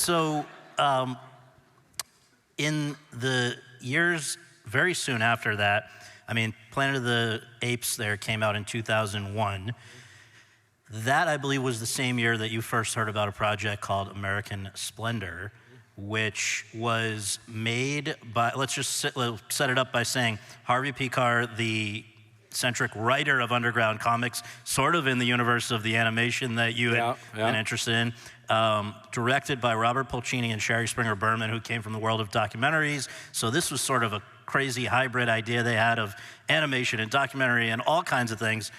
So, in the years very soon after that, I mean, Planet of the Apes there came out in 2001. That, I believe, was the same year that you first heard about a project called American Splendor, which was made by, let's set it up by saying, Harvey Pekar, the eccentric writer of underground comics, sort of in the universe of the animation that you had been interested in, directed by Robert Pulcini and Sherry Springer Berman, who came from the world of documentaries. So this was sort of a crazy hybrid idea they had of animation and documentary and all kinds of things.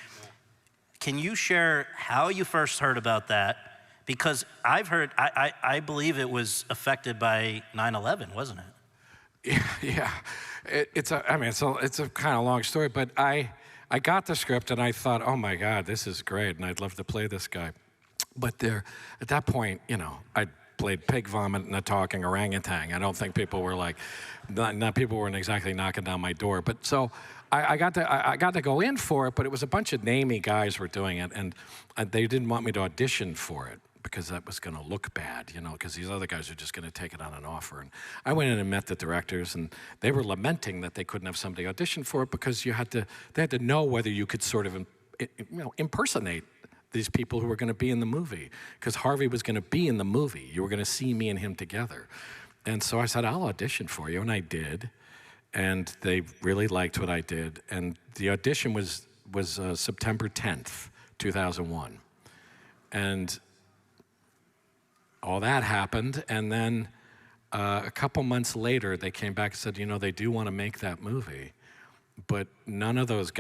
Can you share how you first heard about that? Because I've heard, I believe it was affected by 9/11, wasn't it? Yeah. It's a kind of long story, but I got the script and I thought, oh my God, this is great, and I'd love to play this guy. But at that point, you know, I played pig vomit and a talking orangutan. I don't think people were like, people weren't exactly knocking down my door. But so I got to go in for it, but it was a bunch of namey guys were doing it, and they didn't want me to audition for it because that was going to look bad, you know, because these other guys are just going to take it on an offer. And I went in and met the directors, and they were lamenting that they couldn't have somebody audition for it because they had to know whether you could sort of, impersonate these people who were going to be in the movie, because Harvey was going to be in the movie. You were going to see me and him together. And so I said, I'll audition for you, and I did. And they really liked what I did. And the audition was September 10th, 2001. And all that happened, and then a couple months later, they came back and said, you know, they do want to make that movie, but none of those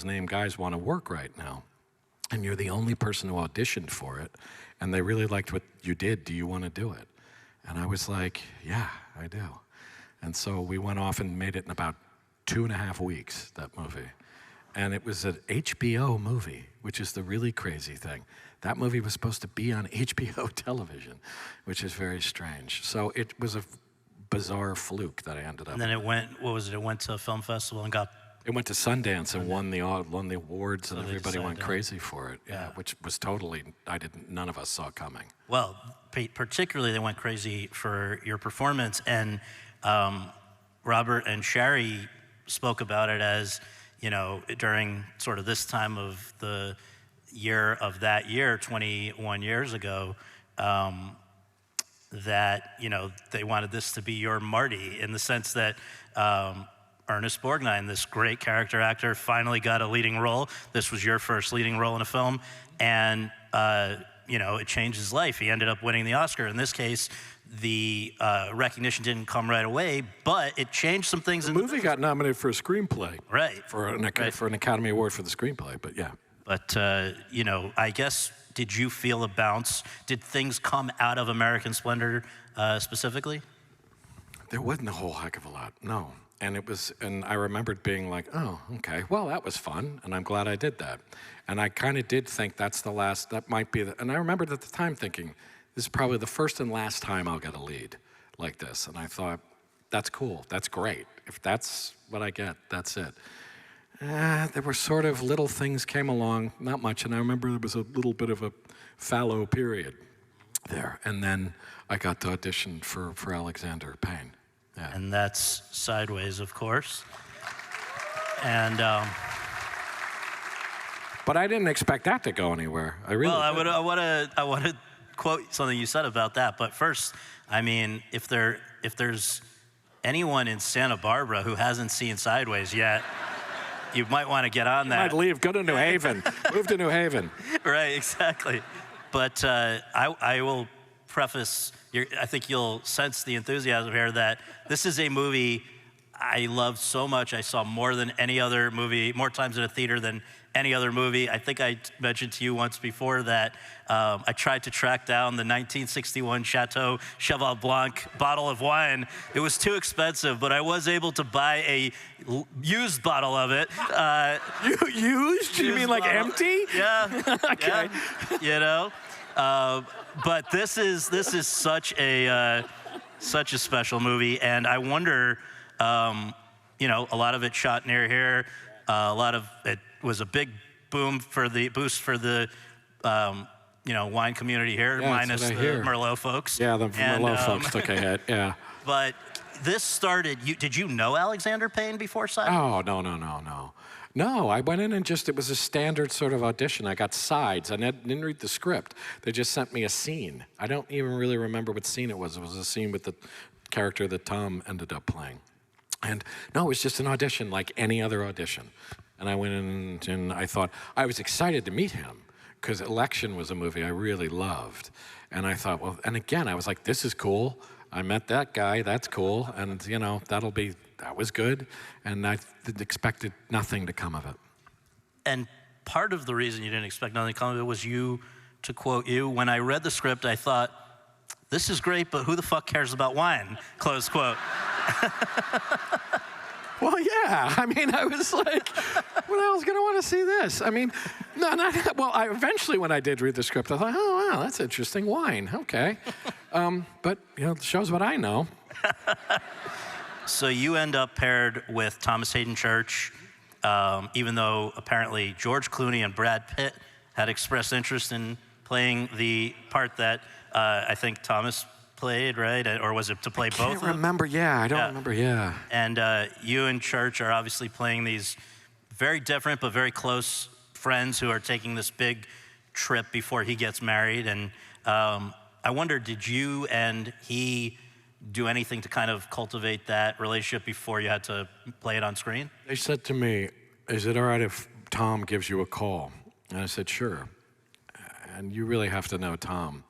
named guys want to work right now. And you're the only person who auditioned for it, and they really liked what you did. Do you want to do it? And I was like, yeah, I do. And so we went off and made it in about 2.5 weeks, that movie. And it was an HBO movie, which is the really crazy thing. That movie was supposed to be on HBO television, which is very strange. So it was a bizarre fluke that I ended up. And then it went, what was it? It went to a film festival and got. It went to Sundance and won the awards, and everybody went crazy for it. Yeah, which was totally, none of us saw coming. Well, particularly they went crazy for your performance, and Robert and Sherry spoke about it as, you know, during sort of this time of the year of that year, 21 years ago, that, you know, they wanted this to be your Marty, in the sense that Ernest Borgnine, this great character actor, finally got a leading role. This was your first leading role in a film, and you know, it changed his life. He ended up winning the Oscar. In this case, the recognition didn't come right away, but it changed some things. The movie got nominated for a screenplay. Right. For an Academy Award for the screenplay, but yeah. But, you know, I guess, did you feel a bounce? Did things come out of American Splendor specifically? There wasn't a whole heck of a lot, no. And I remembered being like, oh, okay, well, that was fun, and I'm glad I did that. And I kind of did think that might be and I remembered at the time thinking, this is probably the first and last time I'll get a lead like this. And I thought, that's cool, that's great. If that's what I get, that's it. There were sort of little things came along, not much, and I remember there was a little bit of a fallow period there. And then I got to audition for Alexander Payne. Yeah. And that's Sideways, of course. And but I didn't expect that to go anywhere. I really. Well, I want to quote something you said about that. But first, I mean, if there's anyone in Santa Barbara who hasn't seen Sideways yet, you might want to get on that. Might leave. Go to New Haven. Move to New Haven. Right. Exactly. But I will preface. I think you'll sense the enthusiasm here that this is a movie I loved so much. I saw more than any other movie, more times in a theater than any other movie. I think I mentioned to you once before that I tried to track down the 1961 Chateau Cheval Blanc bottle of wine. It was too expensive, but I was able to buy a used bottle of it. Used? You mean like empty? Yeah. Okay. Yeah, you know? But this is such a special movie, and I wonder, you know, a lot of it shot near here. A lot of it was a big boost for the wine community here, Yeah, minus that's the what I hear. Merlot folks. Yeah, the Merlot folks took a hit, yeah. But this started, did you know Alexander Payne before Sidewalk? Oh, no. No, I went in and it was a standard sort of audition. I got sides. I didn't read the script. They just sent me a scene. I don't even really remember what scene it was. It was a scene with the character that Tom ended up playing. And no, it was just an audition like any other audition. And I went in and I thought, I was excited to meet him because Election was a movie I really loved. And I thought, well, and again, I was like, this is cool. I met that guy, that's cool. And that was good. And I expected nothing to come of it. And part of the reason you didn't expect nothing to come of it was to quote you, when I read the script, I thought, this is great, but who the fuck cares about wine? Close quote. Well, yeah. I mean, I was like, what else going to want to see this? I mean, eventually when I did read the script, I thought, oh, wow, that's interesting. Wine, okay. But, it shows what I know. So you end up paired with Thomas Hayden Church, even though apparently George Clooney and Brad Pitt had expressed interest in playing the part that I think Thomas played, right? Or was it to play both? I can't remember, I don't remember, And you and Church are obviously playing these very different but very close friends who are taking this big trip before he gets married. And I wonder, did you and he do anything to kind of cultivate that relationship before you had to play it on screen? They said to me, is it all right if Tom gives you a call? And I said, sure. And you really have to know Tom.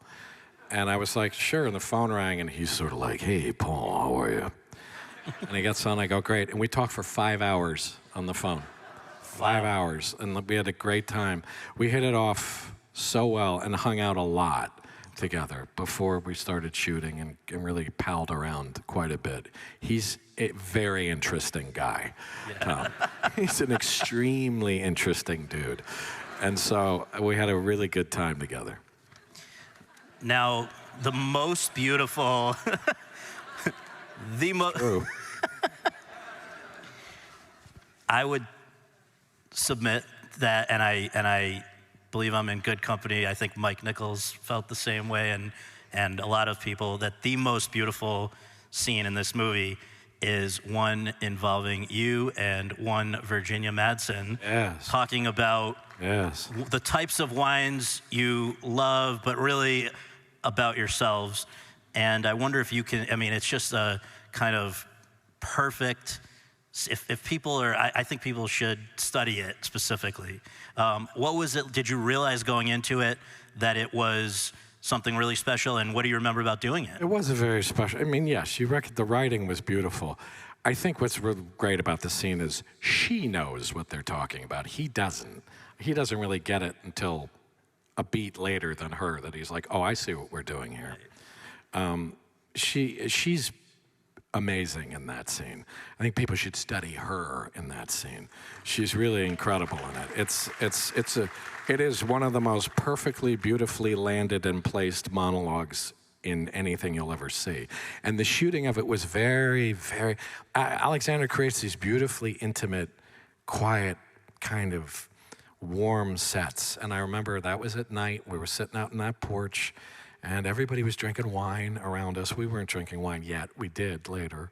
And I was like, sure, and the phone rang, and he's sort of like, hey, Paul, how are you? And he gets on, I go, great. And we talked for 5 hours on the phone. 5 hours, and we had a great time. We hit it off so well and hung out a lot together before we started shooting and really palled around quite a bit. He's a very interesting guy, Tom. He's an extremely interesting dude. And so we had a really good time together. Now, the most beautiful, I would submit that, and I believe I'm in good company. I think Mike Nichols felt the same way, and a lot of people, that the most beautiful scene in this movie is one involving you and one Virginia Madsen, talking about the types of wines you love, but really about yourselves. And I wonder if you can, it's just a kind of perfect, if people are, I think people should study it specifically. What was it, did you realize going into it that it was something really special, and what do you remember about doing it? It was a very special, yes, the writing was beautiful. I think what's really great about the scene is she knows what they're talking about. He doesn't. He doesn't really get it until a beat later than her, that he's like, oh, I see what we're doing here. She's amazing in that scene. I think people should study her in that scene. She's really incredible in it. It is one of the most perfectly, beautifully landed and placed monologues in anything you'll ever see. And the shooting of it was very, very, Alexander creates these beautifully intimate, quiet, kind of warm sets. And I remember that was at night. We were sitting out in that porch, and everybody was drinking wine around us. We weren't drinking wine yet. We did later.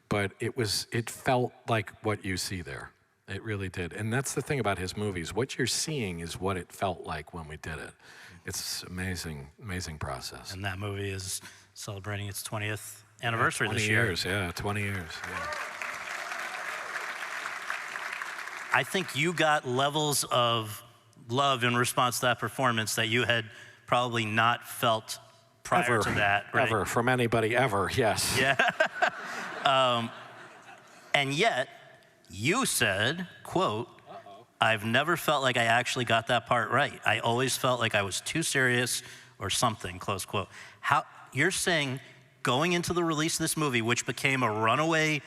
But it felt like what you see there. It really did. And that's the thing about his movies. What you're seeing is what it felt like when we did it. It's amazing, amazing process. And that movie is celebrating its 20th anniversary this year. 20 years, yeah. I think you got levels of love in response to that performance that you had probably not felt prior to that. Right? Ever, from anybody ever, yes. Yeah. And yet, you said, quote, I've never felt like I actually got that part right. I always felt like I was too serious or something, close quote. You're saying going into the release of this movie, which became a runaway,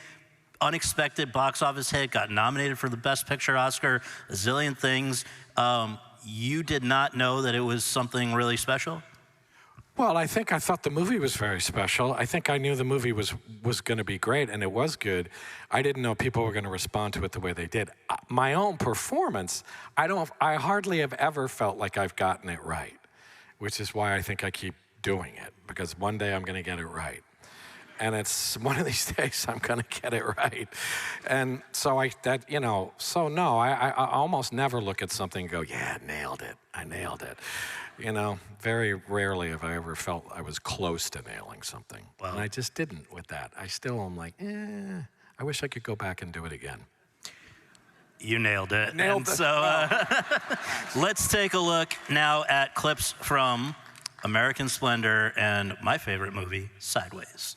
unexpected box office hit, got nominated for the Best Picture Oscar, a zillion things, you did not know that it was something really special? Well, I thought the movie was very special. I think I knew the movie was going to be great, and it was good. I didn't know people were going to respond to it the way they did. My own performance, I hardly have ever felt like I've gotten it right. which is why I think I keep doing it, because one day I'm going to get it right. And it's one of these days I'm going to get it right. And so I almost never look at something and go, yeah, nailed it. I nailed it. Very rarely have I ever felt I was close to nailing something. Wow. And I just didn't with that. I still am like, I wish I could go back and do it again. You nailed it. Nailed and it. So let's take a look now at clips from American Splendor and my favorite movie, Sideways.